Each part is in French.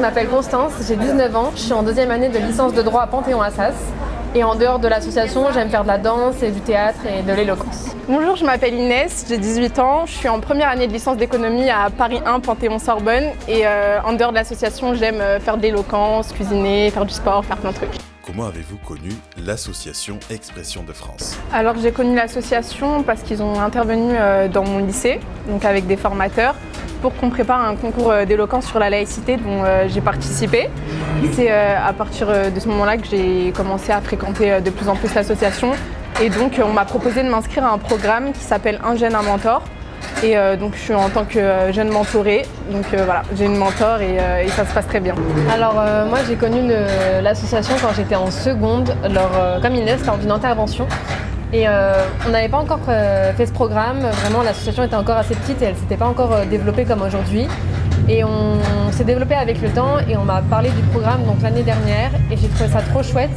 m'appelle Constance, j'ai 19 ans, je suis en deuxième année de licence de droit à Panthéon-Assas. Et en dehors de l'association, j'aime faire de la danse et du théâtre et de l'éloquence. Bonjour, je m'appelle Inès, j'ai 18 ans, je suis en première année de licence d'économie à Paris 1, Panthéon-Sorbonne. Et en dehors de l'association, j'aime faire de l'éloquence, cuisiner, faire du sport, faire plein de trucs. Comment avez-vous connu l'association Expression de France? Alors j'ai connu l'association parce qu'ils ont intervenu dans mon lycée, donc avec des formateurs, pour qu'on prépare un concours d'éloquence sur la laïcité dont j'ai participé. C'est à partir de ce moment-là que j'ai commencé à fréquenter de plus en plus l'association. Et donc on m'a proposé de m'inscrire à un programme qui s'appelle Un jeune, un mentor. Et donc je suis en tant que jeune mentorée, donc voilà, j'ai une mentor et ça se passe très bien. Alors moi j'ai connu l'association quand j'étais en seconde, comme Inès, lors d'une intervention. Et on n'avait pas encore fait ce programme, vraiment l'association était encore assez petite et elle ne s'était pas encore développée comme aujourd'hui. Et on s'est développé avec le temps et on m'a parlé du programme donc l'année dernière et j'ai trouvé ça trop chouette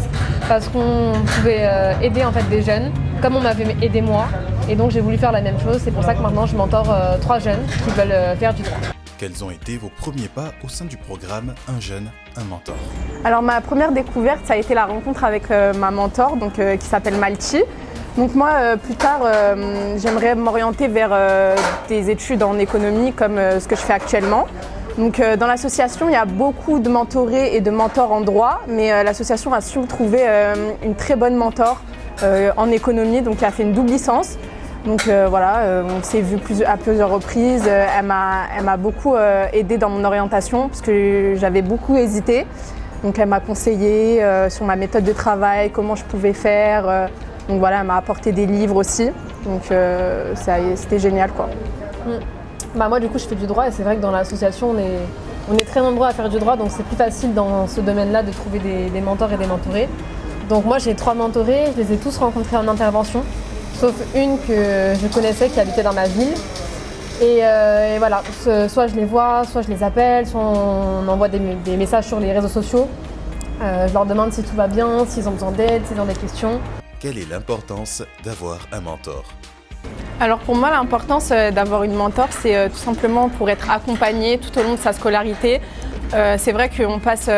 parce qu'on pouvait aider en fait des jeunes comme on m'avait aidé moi. Et donc j'ai voulu faire la même chose, c'est pour ça que maintenant je mentore 3 jeunes qui veulent faire du droit. Quels ont été vos premiers pas au sein du programme Un jeune, un mentor? Alors ma première découverte, ça a été la rencontre avec ma mentor donc, qui s'appelle Malti. Donc moi, plus tard, j'aimerais m'orienter vers des études en économie comme ce que je fais actuellement. Donc dans l'association, il y a beaucoup de mentorés et de mentors en droit, mais l'association a su trouver une très bonne mentor en économie, donc qui a fait une double licence. Donc voilà, on s'est vu à plusieurs reprises. Elle m'a beaucoup aidée dans mon orientation parce que j'avais beaucoup hésité. Donc elle m'a conseillé sur ma méthode de travail, comment je pouvais faire. Donc voilà, elle m'a apporté des livres aussi. Donc c'était génial quoi. Bah moi du coup je fais du droit et c'est vrai que dans l'association on est très nombreux à faire du droit, donc c'est plus facile dans ce domaine-là de trouver des mentors et des mentorés. Donc moi j'ai 3 mentorés, je les ai tous rencontrés en intervention, sauf une que je connaissais qui habitait dans ma ville. Et voilà, soit je les vois, soit je les appelle, soit on envoie des messages sur les réseaux sociaux. Je leur demande si tout va bien, s'ils ont besoin d'aide, s'ils ont des questions. Quelle est l'importance d'avoir un mentor? Alors pour moi, l'importance d'avoir une mentor, c'est tout simplement pour être accompagné tout au long de sa scolarité. C'est vrai qu'on passe,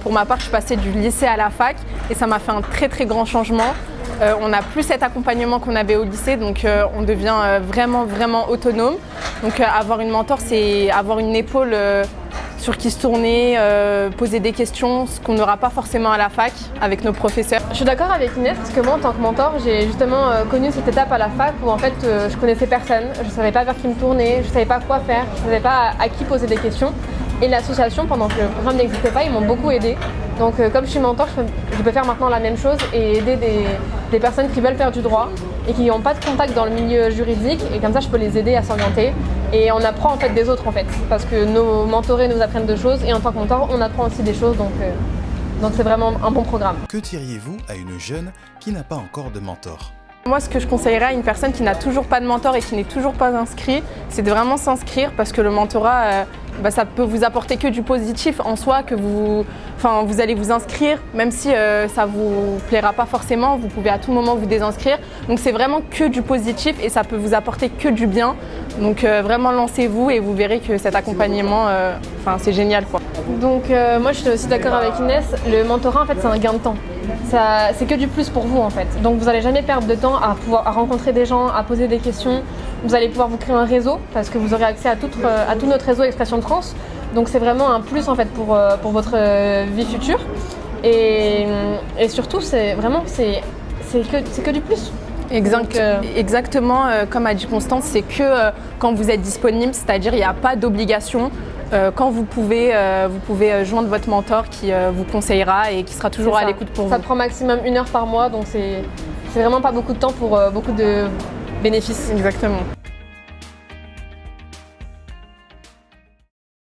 pour ma part, je suis passée du lycée à la fac et ça m'a fait un très très grand changement. On n'a plus cet accompagnement qu'on avait au lycée, donc on devient vraiment autonome. Donc avoir une mentor, c'est avoir une épaule sur qui se tourner, poser des questions, ce qu'on n'aura pas forcément à la fac avec nos professeurs. Je suis d'accord avec Inès parce que moi en tant que mentor, j'ai justement connu cette étape à la fac où en fait je connaissais personne, je ne savais pas vers qui me tourner, je ne savais pas quoi faire, je ne savais pas à qui poser des questions. Et l'association, pendant que le programme n'existait pas, ils m'ont beaucoup aidée. Donc comme je suis mentor, je peux faire maintenant la même chose et aider des personnes qui veulent faire du droit et qui n'ont pas de contact dans le milieu juridique, et comme ça je peux les aider à s'orienter. Et on apprend en fait des autres en fait, parce que nos mentorés nous apprennent des choses et en tant que mentor on apprend aussi des choses, donc c'est vraiment un bon programme. Que diriez-vous à une jeune qui n'a pas encore de mentor? Moi, ce que je conseillerais à une personne qui n'a toujours pas de mentor et qui n'est toujours pas inscrit, c'est de vraiment s'inscrire parce que le mentorat, ça peut vous apporter que du positif en soi, que vous allez vous inscrire, même si ça vous plaira pas forcément, vous pouvez à tout moment vous désinscrire. Donc c'est vraiment que du positif et ça peut vous apporter que du bien. Donc vraiment lancez-vous et vous verrez que cet accompagnement, c'est génial quoi. Donc moi je suis aussi d'accord avec Inès, le mentorat en fait c'est un gain de temps. C'est que du plus pour vous en fait. Donc vous n'allez jamais perdre de temps à rencontrer des gens, à poser des questions. Vous allez pouvoir vous créer un réseau parce que vous aurez accès à tout notre réseau Expression de France. Donc c'est vraiment un plus en fait pour votre vie future. Et surtout c'est que du plus. Exactement, comme a dit Constance, c'est que quand vous êtes disponible, c'est-à-dire il n'y a pas d'obligation. Quand vous pouvez joindre votre mentor qui vous conseillera et qui sera toujours à l'écoute pour vous. Ça prend maximum 1 heure par mois, donc c'est vraiment pas beaucoup de temps pour beaucoup de bénéfices. Exactement.